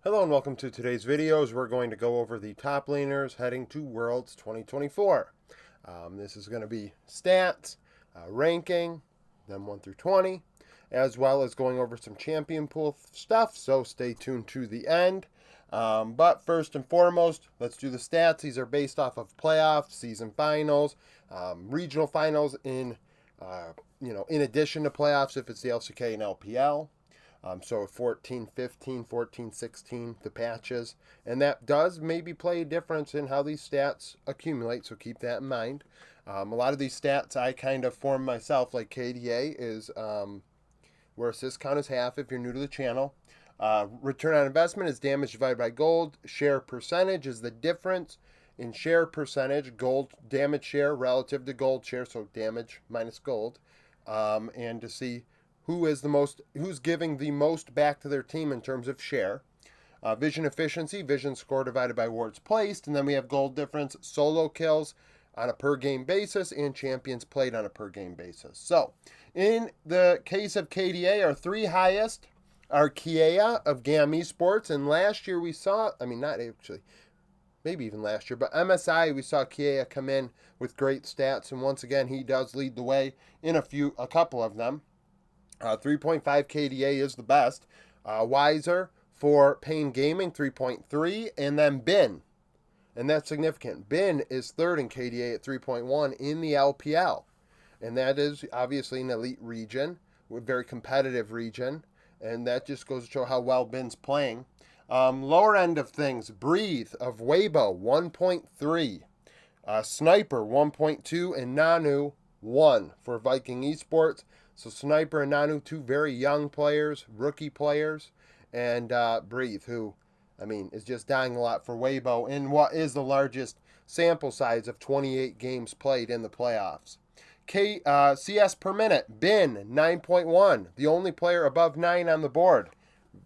Hello and welcome to today's videos. We're going to go over the top laners heading to Worlds 2024. This is going to be stats, ranking, then 1 through 20, as well as going over some champion pool stuff, so stay tuned to the end. But first and foremost, let's do the stats. These are based off of playoffs, season finals, regional finals in addition to playoffs if it's the LCK and LPL. So 14, 15, 14, 16, the patches. And that does maybe play a difference in how these stats accumulate, so keep that in mind. A lot of these stats I kind of form myself, like KDA is where assist count is half if you're new to the channel. Return on investment is damage divided by gold. Share percentage is the difference in share percentage, gold damage share relative to gold share, so damage minus gold. And to see who's giving the most back to their team in terms of share. Vision efficiency, vision score divided by wards placed, and then we have gold difference, solo kills on a per game basis, and champions played on a per game basis. So, in the case of KDA, our three highest are Kiea of GAM Esports, and last year we saw, not actually, maybe even last year, but MSI, we saw Kiea come in with great stats, and once again, he does lead the way in a couple of them. 3.5 KDA is the best. Wiser for Pain Gaming, 3.3. And then Bin. And that's significant. Bin is third in KDA at 3.1 in the LPL. And that is obviously an elite region, a very competitive region. And that just goes to show how well Bin's playing. Lower end of things, Breathe of Weibo, 1.3. Sniper, 1.2. And Nanu, 1 for Viking Esports. So Sniper and Nanu, two very young players, rookie players, and Breathe, who, is just dying a lot for Weibo in what is the largest sample size of 28 games played in the playoffs. CS per minute, Bin, 9.1, the only player above 9 on the board.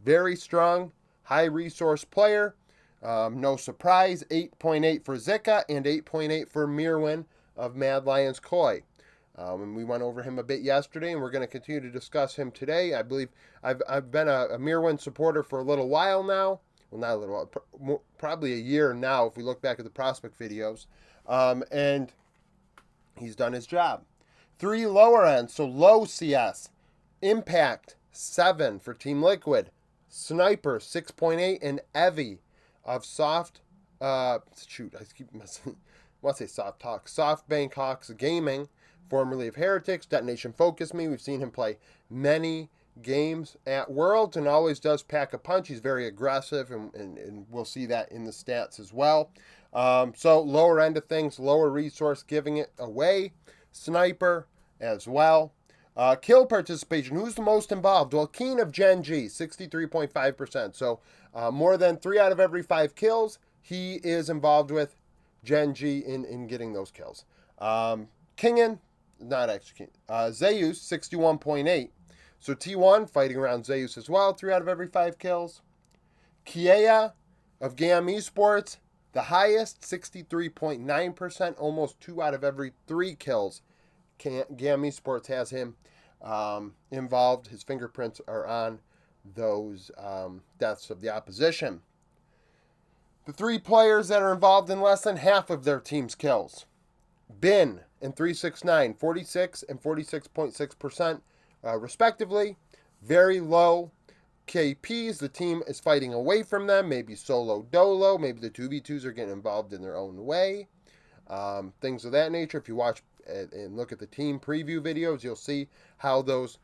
Very strong, high resource player. No surprise, 8.8 for Zika and 8.8 for Mirwin of Mad Lions Koi. And we went over him a bit yesterday, and we're going to continue to discuss him today. I believe I've been a Mirwin supporter for a little while now. Well, not a little while, probably a year now if we look back at the prospect videos. And he's done his job. 3 lower ends, so low CS. Impact, 7 for Team Liquid. Sniper, 6.8, and Evie of Soft... I keep messing... I want to say Soft Talk. SoftBank Hawks Gaming, formerly of Heretics. Detonation Focus Me. We've seen him play many games at Worlds and always does pack a punch. He's very aggressive, and we'll see that in the stats as well. So lower end of things, lower resource, giving it away. Sniper as well. Kill participation. Who's the most involved? Well, Keen of Gen G, 63.5%. So more than 3 out of every 5 kills, he is involved with Gen G in getting those kills. Kingen, not actually Zeus, 61.8. So T1 fighting around Zeus as well, 3 out of every 5 kills. Kiea of GAM Esports, the highest, 63.9%, almost 2 out of every 3 kills. GAM Esports has him involved. His fingerprints are on those deaths of the opposition. The 3 players that are involved in less than half of their team's kills. Bin and 369, 46 and 46.6%, respectively. Very low KPs. The team is fighting away from them. Maybe solo dolo. Maybe the 2v2s are getting involved in their own way. Things of that nature. If you watch and look at the team preview videos, you'll see how those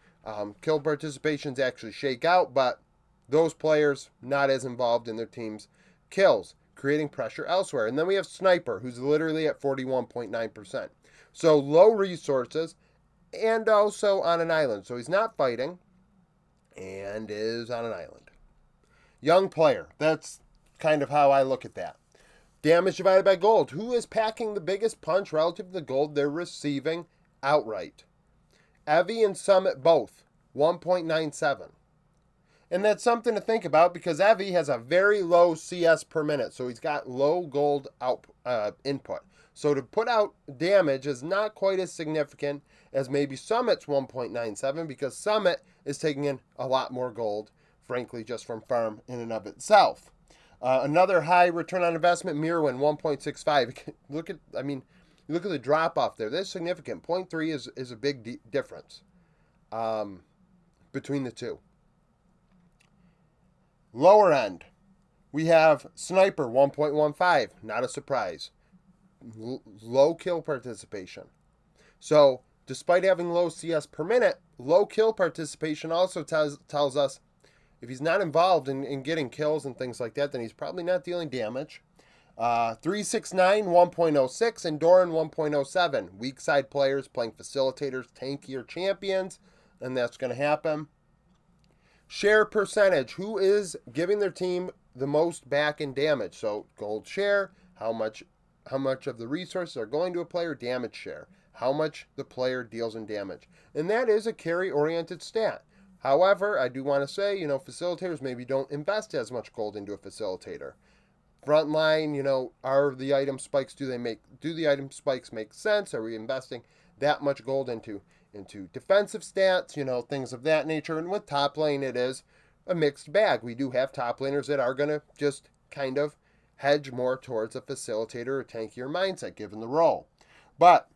kill participations actually shake out. But those players not as involved in their team's kills, creating pressure elsewhere. And then we have Sniper, who's literally at 41.9%. So low resources and also on an island. So he's not fighting and is on an island. Young player. That's kind of how I look at that. Damage divided by gold. Who is packing the biggest punch relative to the gold they're receiving outright? Evie and Summit both, 1.97. And that's something to think about because Evie has a very low CS per minute. So he's got low gold input. So to put out damage is not quite as significant as maybe Summit's 1.97 because Summit is taking in a lot more gold frankly, just from farm in and of itself. Another high return on investment, Mirwin, 1.65. Look at the drop off there. That's significant. 0.3 is a big difference between the two. Lower end, we have Sniper, 1.15. Not a surprise. Low kill participation. So, despite having low CS per minute, low kill participation also tells us if he's not involved in getting kills and things like that, then he's probably not dealing damage. 369, 1.06, and Doran, 1.07. Weak side players playing facilitators, tankier champions, and that's going to happen. Share percentage. Who is giving their team the most back in damage? So gold share, how much of the resources are going to a player, damage share, how much the player deals in damage. And that is a carry-oriented stat. However, I do want to say, facilitators maybe don't invest as much gold into a facilitator. Frontline, are the item spikes, do the item spikes make sense? Are we investing that much gold into defensive stats, things of that nature? And with top lane, it is a mixed bag. We do have top laners that are going to just kind of hedge more towards a facilitator or tankier mindset given the role. But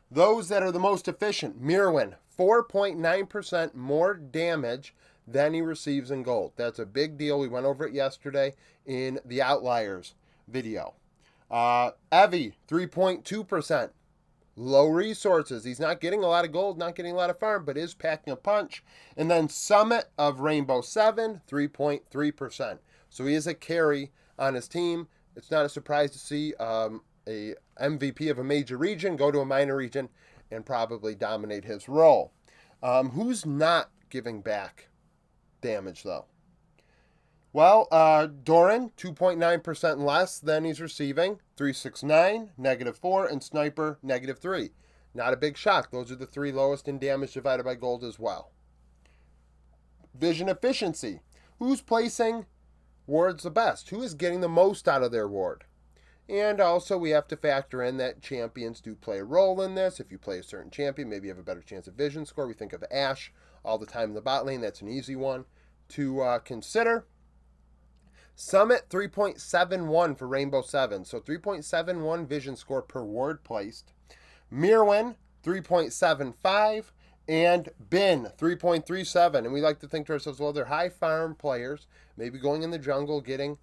those that are the most efficient, Mirwin, 4.9% more damage than he receives in gold. That's a big deal. We went over it yesterday in the Outliers video. Evie, 3.2%. Low resources. He's not getting a lot of gold, not getting a lot of farm, but is packing a punch. And then Summit of Rainbow 7, 3.3%. So he is a carry on his team. It's not a surprise to see a MVP of a major region go to a minor region and probably dominate his role. Who's not giving back damage, though? Well, Doran, 2.9% less than he's receiving. 369, -4, and Sniper, -3. Not a big shock. Those are the three lowest in damage divided by gold as well. Vision efficiency. Who's placing wards the best? Who is getting the most out of their ward? And also, we have to factor in that champions do play a role in this. If you play a certain champion, maybe you have a better chance of vision score. We think of Ashe all the time in the bot lane. That's an easy one to consider. Summit, 3.71 for Rainbow 7. So 3.71 vision score per ward placed. Mirwin, 3.75. And Bin, 3.37. And we like to think to ourselves, well, they're high farm players. Maybe going in the jungle, getting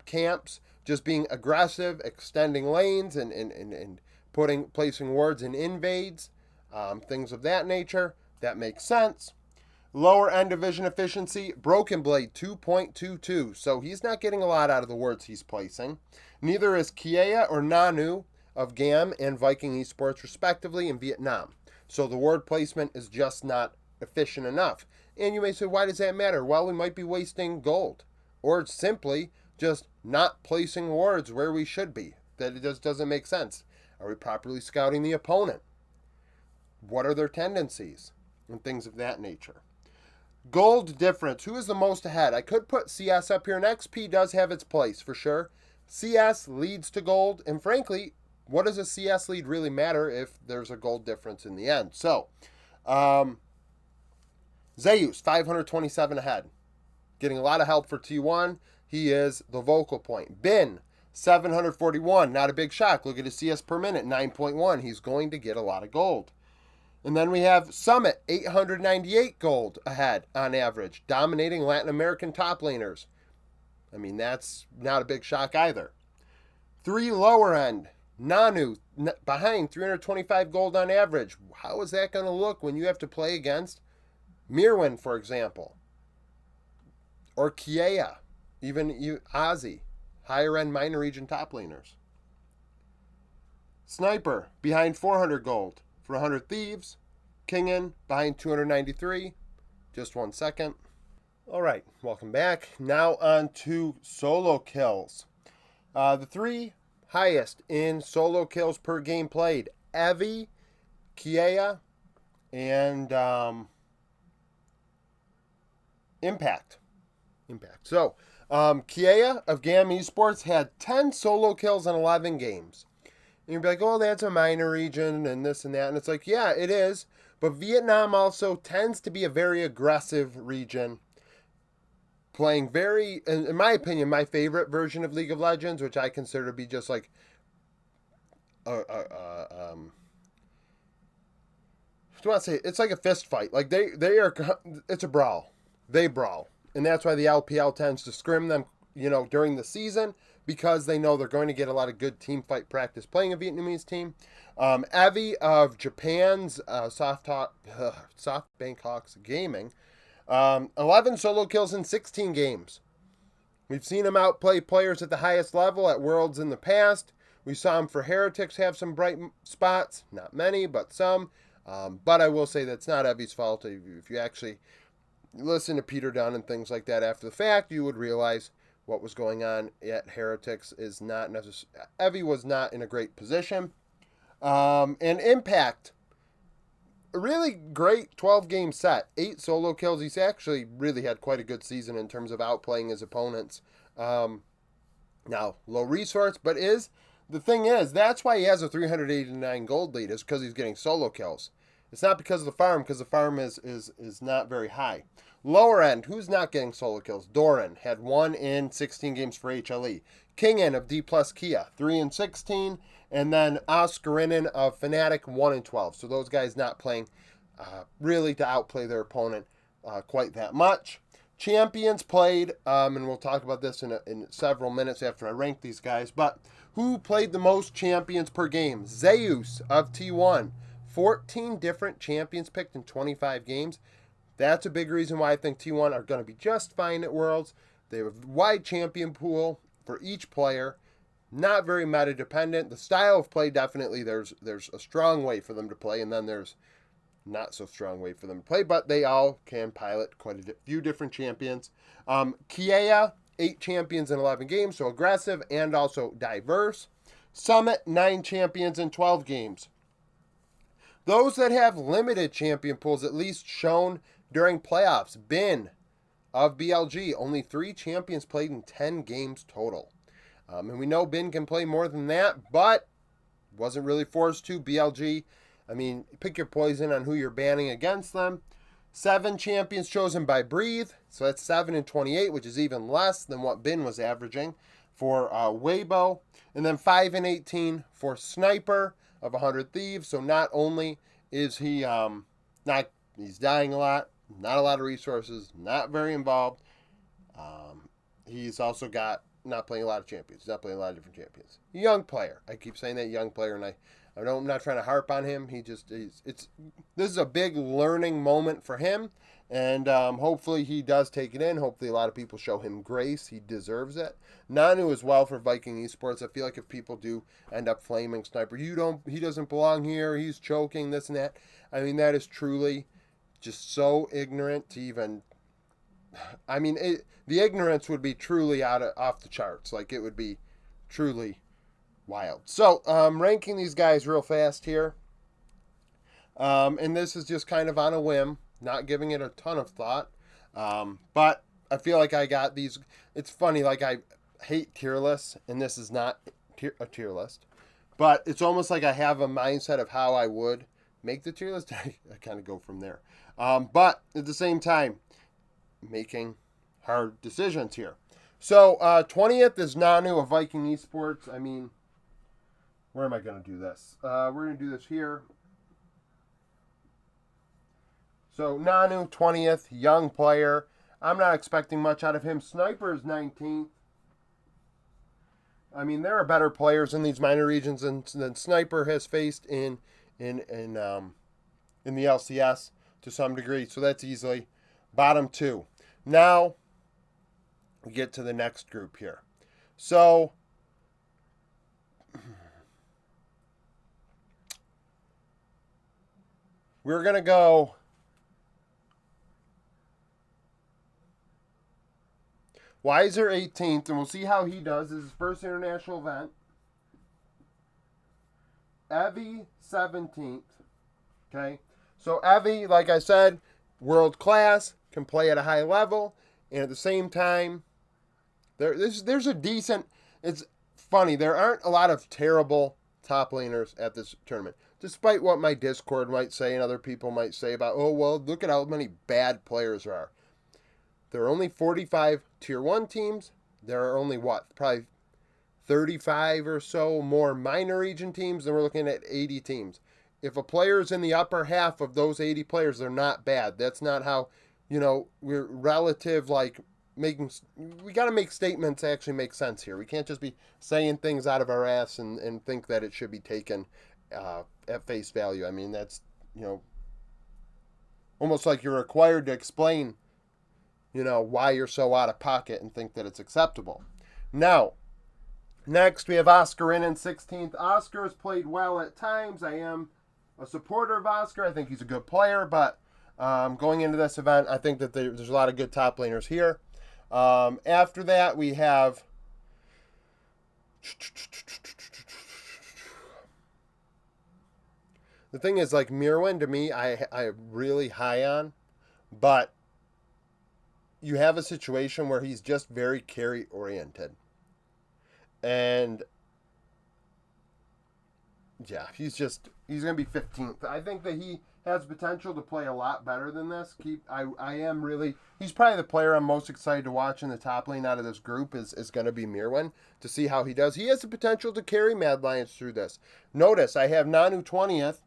camps, just being aggressive, extending lanes, and placing wards in invades, things of that nature. That makes sense. Lower end division efficiency, Broken Blade, 2.22. So he's not getting a lot out of the wards he's placing. Neither is Kiea or Nanu of GAM and Viking Esports, respectively, in Vietnam. So the ward placement is just not efficient enough. And you may say, why does that matter? Well, we might be wasting gold. Or simply just not placing wards where we should be. That it just doesn't make sense. Are we properly scouting the opponent? What are their tendencies? And things of that nature. Gold difference. Who is the most ahead? I could put CS up here, and XP does have its place for sure. CS leads to gold, and frankly, what does a CS lead really matter if there's a gold difference in the end? So, Zeus, 527 ahead. Getting a lot of help for T1. He is the vocal point. Bin, 741. Not a big shock. Look at his CS per minute, 9.1. He's going to get a lot of gold. And then we have Summit, 898 gold ahead on average, dominating Latin American top laners. I mean, that's not a big shock either. 3 lower end, Nanu, behind 325 gold on average. How is that going to look when you have to play against Mirwin, for example? Or Kiea, even Ozzy, higher end minor region top laners. Sniper, behind 400 gold. For 100 Thieves, Kingen behind 293. Just 1 second. All right, welcome back. Now on to solo kills. The 3 highest in solo kills per game played: Evie, Kiea, and Impact. So, Kiea of GAM Esports had 10 solo kills in 11 games. And you'd be like, oh, that's a minor region and this and that. And it's like, yeah, it is. But Vietnam also tends to be a very aggressive region. playing very, in my opinion, my favorite version of League of Legends, which I consider to be just like do you want to say it's like a fist fight. Like they are, it's a brawl. They brawl, and that's why the LPL tends to scrim them, during the season because they know they're going to get a lot of good team fight practice playing a Vietnamese team. Evie of Japan's SoftBank Hawks Gaming, 11 solo kills in 16 games. We've seen him outplay players at the highest level at Worlds in the past. We saw him for Heretics have some bright spots. Not many, but some. But I will say that's not Evie's fault. If you actually listen to Peter Dunn and things like that after the fact, you would realize what was going on at Heretics is not necessarily... Evie was not in a great position. And Impact, a really great 12-game set. 8 solo kills. He's actually really had quite a good season in terms of outplaying his opponents. Now, low resource, but the thing is, that's why he has a 389 gold lead, is because he's getting solo kills. It's not because of the farm, because the farm is not very high. Lower end, who's not getting solo kills? Doran had 1 in 16 games for HLE. Kingen of D plus Kia, 3 in 16. And then Oscarinen of Fnatic, 1 in 12. So those guys not playing really to outplay their opponent quite that much. Champions played, and we'll talk about this in several minutes after I rank these guys, but who played the most champions per game? Zeus of T1. 14 different champions picked in 25 games. That's a big reason why I think T1 are going to be just fine at Worlds. They have a wide champion pool for each player. Not very meta dependent. The style of play, definitely, there's a strong way for them to play, and then there's not so strong way for them to play, but they all can pilot quite a few different champions. Kiea, 8 champions in 11 games, so aggressive and also diverse. Summit, 9 champions in 12 games. Those that have limited champion pools, at least shown during playoffs. Bin of BLG, only 3 champions played in 10 games total. And we know Bin can play more than that, but wasn't really forced to. BLG, I mean, pick your poison on who you're banning against them. 7 champions chosen by Breathe, so that's 7 in 28, which is even less than what Bin was averaging for Weibo. And then 5 in 18 for Sniper of 100 Thieves. So not only is he he's dying a lot, not a lot of resources, not very involved. He's also got not playing a lot of champions. He's not playing a lot of different champions. Young player. I keep saying that, young player, and I'm not trying to harp on him. This is a big learning moment for him, and hopefully he does take it in. Hopefully a lot of people show him grace. He deserves it. Nanu as well for Viking Esports. I feel like if people do end up flaming Sniper, he doesn't belong here. He's choking, this and that. I mean, that is truly just so ignorant to even. I mean, the ignorance would be truly off the charts. Like, it would be truly wild. So, ranking these guys real fast here. And this is just kind of on a whim, not giving it a ton of thought. But I feel like I got these. It's funny, like I hate tier lists, and this is not a tier list. But it's almost like I have a mindset of how I would make the tier list. I kind of go from there. But at the same time, making hard decisions here. So, 20th is Nanu of Viking Esports. I mean, where am I going to do this? We're going to do this here. So, Nanu, 20th, young player. I'm not expecting much out of him. Sniper is 19th. I mean, there are better players in these minor regions than Sniper has faced in the LCS to some degree. So that's easily bottom 2. Now, we get to the next group here. So, we're going to go Weiser 18th, and we'll see how he does. This is his first international event. Evie 17th. Okay? So, Evie, like I said, world class, can play at a high level, and at the same time, there's a decent. It's funny, there aren't a lot of terrible top laners at this tournament, despite what my Discord might say and other people might say about, oh, well, look at how many bad players there are. there are only 45 Tier 1 teams. There are only, probably 35 or so more minor region teams, then we're looking at 80 teams. If a player is in the upper half of those 80 players, they're not bad. That's not how, we're relative, like, we got to make statements that actually make sense here. We can't just be saying things out of our ass and think that it should be taken at face value. I mean, that's, almost like you're required to explain, why you're so out of pocket and think that it's acceptable. Now, next we have Oscar in 16th. Oscar has played well at times. I am a supporter of Oscar. I think he's a good player, but going into this event, I think that there's a lot of good top laners here. After that, we have the thing is, like, Mirwin, to me, I'm really high on, but you have a situation where he's just very carry oriented. And yeah, he's going to be 15th. I think that he has potential to play a lot better than this. He's probably the player I'm most excited to watch in the top lane out of this group is going to be Mirwin, to see how he does. He has the potential to carry Mad Lions through this. Notice I have Nanu 20th,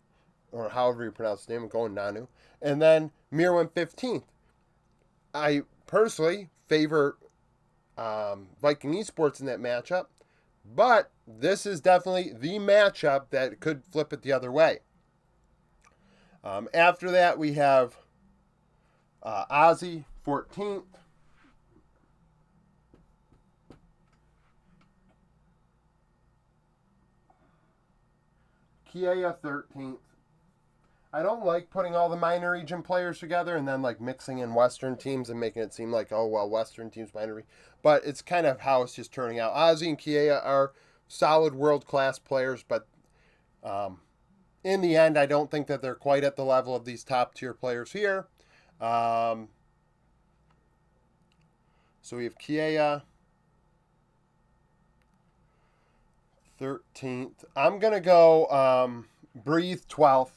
or however you pronounce his name, I'm going Nanu, and then Mirwin 15th. I personally favor Viking Esports in that matchup, but this is definitely the matchup that could flip it the other way. After that, we have Ozzy 14th. Kiea 13th. I don't like putting all the minor region players together and then like mixing in Western teams and making it seem like, oh, well, Western teams, minor region. But it's kind of how it's just turning out. Ozzy and Kiea are solid world-class players, but in the end, I don't think that they're quite at the level of these top-tier players here. So we have Kiea 13th. I'm going to go Breathe 12th.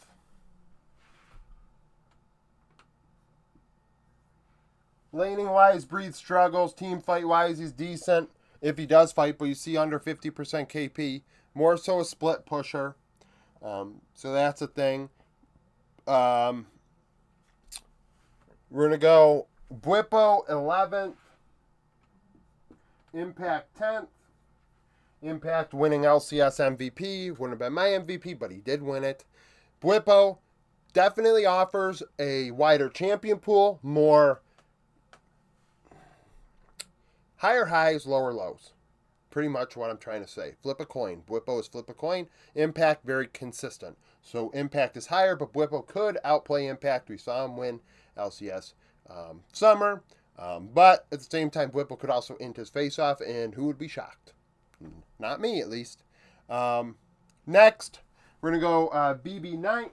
Laning-wise, Breathe struggles. Team fight-wise, he's decent if he does fight, but you see under 50% KP. More so a split pusher. So that's a thing. We're going to go Bwipo 11th. Impact 10th. Impact winning LCS MVP. Wouldn't have been my MVP, but he did win it. Bwipo definitely offers a wider champion pool, more higher highs, lower lows. Pretty much what I'm trying to say. Flip a coin. Bwipo is flip a coin. Impact, very consistent. So Impact is higher, but Bwipo could outplay Impact. We saw him win LCS Summer. But at the same time, Bwipo could also int his face off, and who would be shocked? Not me, at least. Next, we're going to go BB 9th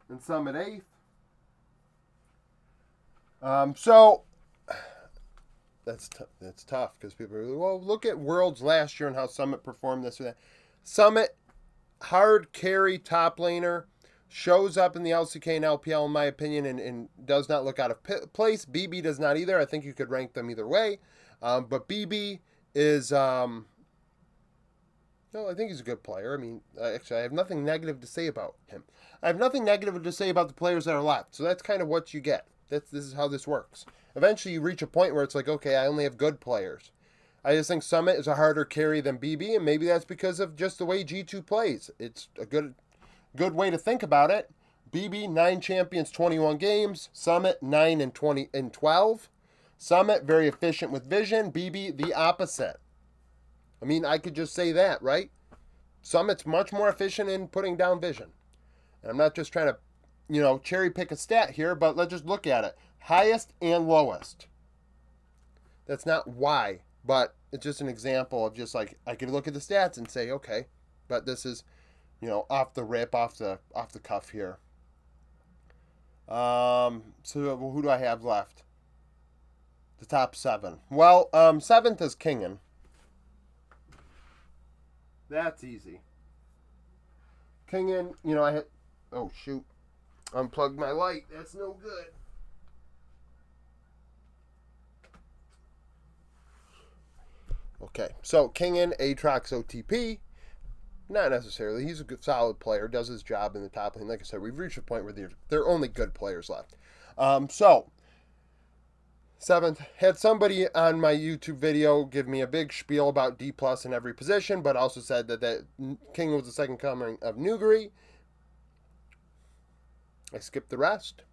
and Summit 8th. So that's tough because people are like, well, look at Worlds last year and how Summit performed this or that. Summit, hard carry top laner, shows up in the LCK and LPL in my opinion and does not look out of place. BB does not either. I think you could rank them either way. But BB is, no, I think he's a good player. I mean, actually, I have nothing negative to say about him. I have nothing negative to say about the players that are left. So that's kind of what you get. This is how this works. Eventually, you reach a point where it's like, okay, I only have good players. I just think Summit is a harder carry than BB, and maybe that's because of just the way G2 plays. It's a good way to think about it. BB, 9 champions, 21 games. Summit, 9 and 20 and 12. Summit, very efficient with vision. BB, the opposite. I mean, I could just say that, right? Summit's much more efficient in putting down vision. And I'm not just trying to, cherry pick a stat here, but let's just look at it. Highest and lowest. That's not why, but it's just an example of just like, I could look at the stats and say, okay, but this is, off the rip, off the cuff here. So who do I have left? The top 7. Well, 7th is Kingen. That's easy. Kingen, I hit, oh shoot, unplugged my light. That's no good. Okay, so Kingen, Aatrox, OTP. Not necessarily. He's a good, solid player, does his job in the top lane. Like I said, we've reached a point where there are only good players left. So, seventh, had somebody on my YouTube video give me a big spiel about D plus in every position, but also said that King was the second coming of Nuguri. I skipped the rest.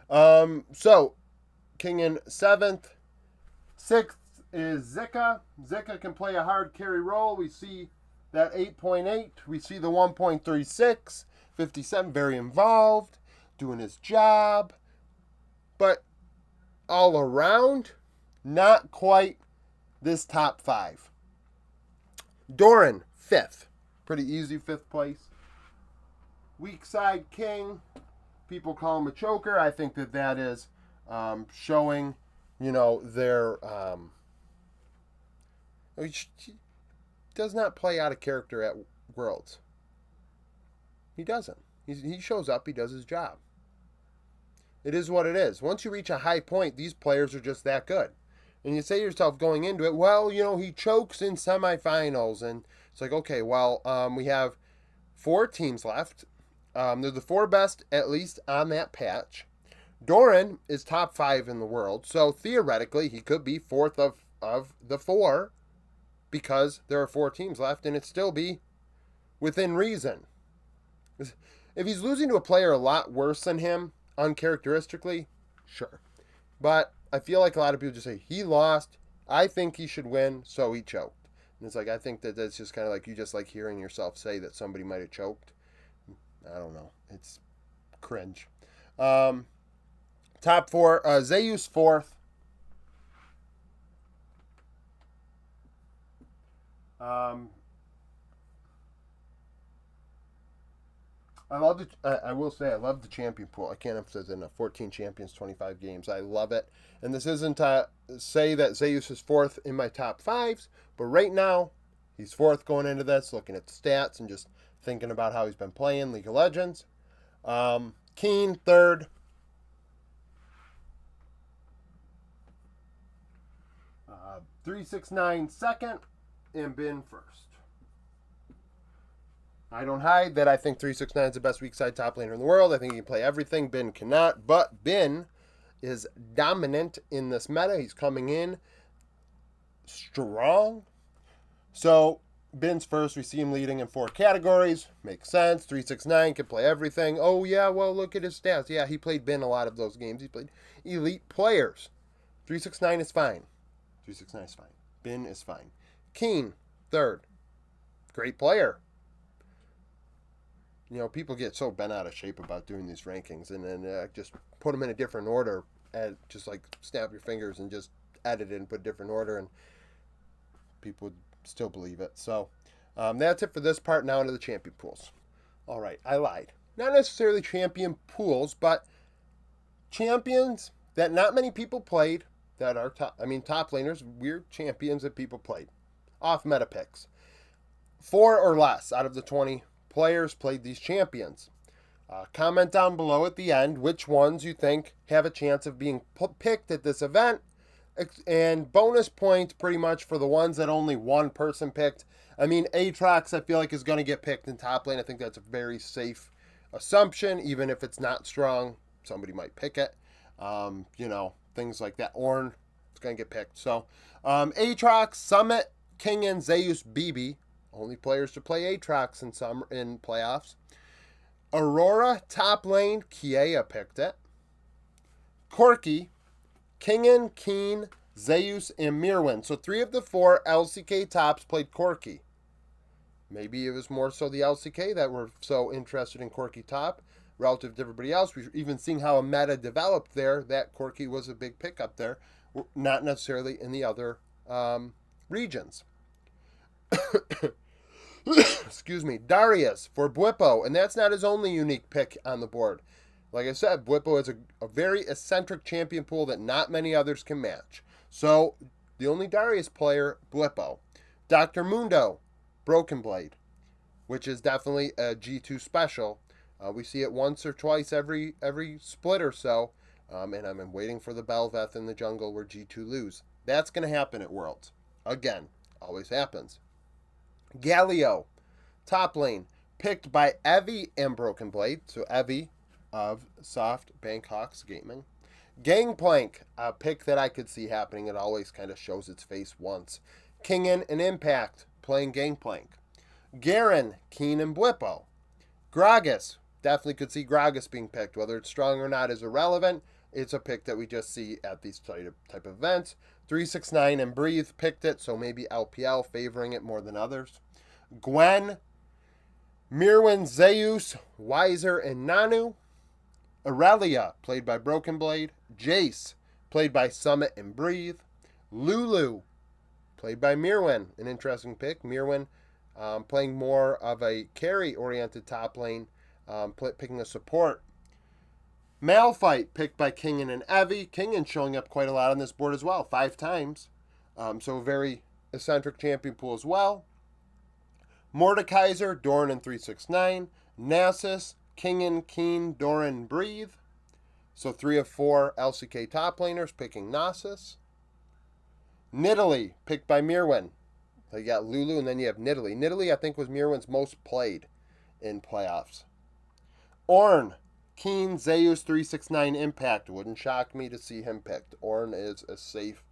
So, King in seventh. Sixth is Zika. Zika can play a hard carry role. We see that 8.8. We see the 1.36. 57, very involved, doing his job. But all around, not quite this top 5. Doran, 5th. Pretty easy 5th place. Weak side King. People call him a choker. I think that is showing, their... he does not play out of character at Worlds. He doesn't. He shows up. He does his job. It is what it is. Once you reach a high point, these players are just that good. And you say to yourself going into it, well, he chokes in semifinals. And it's like, okay, well, we have 4 teams left. They're the 4 best, at least on that patch. Doran is top 5 in the world. So theoretically, he could be 4th of the 4 because there are 4 teams left, and it'd still be within reason. If he's losing to a player a lot worse than him, uncharacteristically, sure. But I feel like a lot of people just say, he lost, I think he should win, so he choked. And it's like, I think that's just kind of like you just like hearing yourself say that somebody might have choked. I don't know. It's cringe. Top 4, Zeus 4th. I will say I love the champion pool. I can't emphasize enough. 14 champions, 25 games. I love it. And this isn't to say that Zeus is 4th in my top 5s, but right now he's 4th going into this, looking at the stats and just thinking about how he's been playing League of Legends. Keen 3rd. 369 2nd, and Bin 1st. I don't hide that I think 369 is the best weak side top laner in the world. I think he can play everything. Bin cannot, but Bin is dominant in this meta. He's coming in strong. So Bin's 1st. We see him leading in 4 categories. Makes sense. 369 can play everything. Oh yeah, well look at his stats. Yeah, he played Bin a lot of those games. He played elite players. 369 is fine. 369 is fine. Bin is fine. Keen 3rd. Great player. People get so bent out of shape about doing these rankings, and then just put them in a different order, and just like snap your fingers and just edit it and put a different order, and people would still believe it. So that's it for this part. Now into the champion pools. All right, I lied. Not necessarily champion pools, but champions that not many people played that are top laners, weird champions that people played. Off meta picks. 4 or less out of the 20 players played these champions. Comment down below at the end which ones you think have a chance of being picked at this event. And bonus points pretty much for the ones that only one person picked. Aatrox I feel like is going to get picked in top lane. I think that's a very safe assumption. Even if it's not strong, somebody might pick it. Things like that. Ornn is going to get picked. So Aatrox, Summit, King, and Zeus BB. Only players to play Aatrox in playoffs. Aurora, top lane, Kiea picked it. Corki, Kingen, Keen, Zeus, and Mirwin. So 3 of the 4 LCK tops played Corki. Maybe it was more so the LCK that were so interested in Corki top relative to everybody else. We're even seeing how a meta developed there, that Corki was a big pickup there, not necessarily in the other regions. Excuse me. Darius for Bwipo, and that's not his only unique pick on the board. Like I said, Bwipo is a very eccentric champion pool that not many others can match. So, the only Darius player, Bwipo. Dr. Mundo, Broken Blade, which is definitely a G2 special. We see it once or twice every split or so, and I'm waiting for the Bel'Veth in the jungle where G2 lose. That's going to happen at Worlds. Again, always happens. Galio, top lane, picked by Evie and Broken Blade. So Evie of Soft Bangkok's Gaming. Gangplank, a pick that I could see happening. It always kind of shows its face once. Kingen and Impact, playing Gangplank. Garen, Keen and Blippo. Gragas, definitely could see Gragas being picked. Whether it's strong or not is irrelevant. It's a pick that we just see at these type of events. 369 and Breathe picked it, so maybe LPL favoring it more than others. Gwen, Mirwin, Zeus, Weiser, and Nanu. Aurelia, played by Broken Blade. Jace, played by Summit and Breathe. Lulu, played by Mirwin. An interesting pick. Mirwin playing more of a carry-oriented top lane, picking a support. Malphite, picked by Kingen and Evie. Kingen showing up quite a lot on this board as well, 5 times. So a very eccentric champion pool as well. Mordekaiser, Doran, and 369. Nasus, Kingen, Keen, Doran, Breathe. So 3 of 4 LCK top laners picking Nasus. Nidalee, picked by Mirwin. So you got Lulu, and then you have Nidalee. Nidalee, I think, was Mirwin's most played in playoffs. Ornn, Keen, Zeus, 369, Impact. Wouldn't shock me to see him picked. Ornn is a safe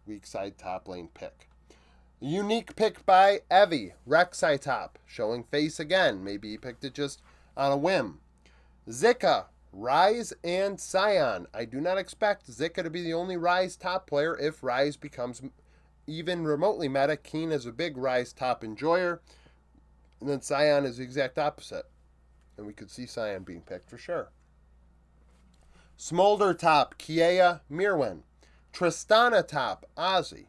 weak side top lane pick. Unique pick by Evie, Rek'Sai top, showing face again. Maybe he picked it just on a whim. Zika, Ryze, and Sion. I do not expect Zika to be the only Ryze top player if Ryze becomes even remotely meta. Keen is a big Ryze top enjoyer, and then Sion is the exact opposite. And we could see Sion being picked for sure. Smolder top, Kiea, Mirwin. Tristana top, Ozzy.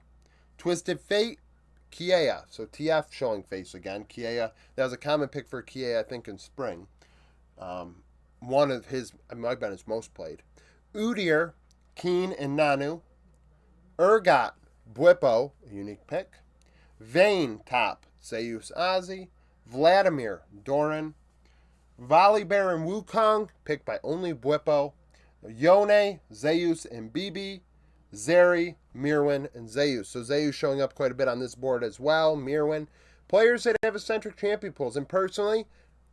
Twisted Fate, Kiea. So TF showing face again. Kiea, that was a common pick for Kiea, I think, in spring. One of his, it might have been his most played. Udyr, Keen, and Nanu. Urgot, Bwipo, a unique pick. Vayne, top, Zeus, Ozzy. Vladimir, Doran. Volibear and Wukong, picked by only Bwipo. Yone, Zeus, and Bibi. Zeri, Mirwin, and Zeus. So Zeus showing up quite a bit on this board as well. Mirwin. Players that have eccentric champion pools. And personally,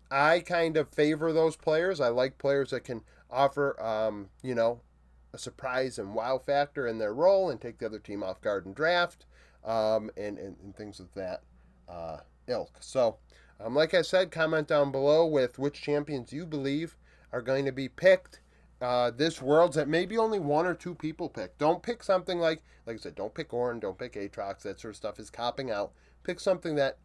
I kind of favor those players. I like players that can offer, a surprise and wow factor in their role and take the other team off guard and draft, and things of that ilk. So, like I said, comment down below with which champions you believe are going to be picked this Worlds that maybe only 1 or 2 people pick. Don't pick something like I said, don't pick Ornn, don't pick Aatrox. That sort of stuff is copping out. Pick something that,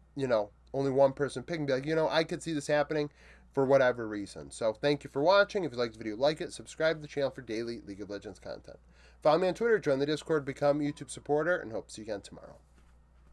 only one person pick and be like, I could see this happening for whatever reason. So thank you for watching. If you liked the video, like it, subscribe to the channel for daily League of Legends content. Follow me on Twitter, join the Discord, become a YouTube supporter, and hope to see you again tomorrow.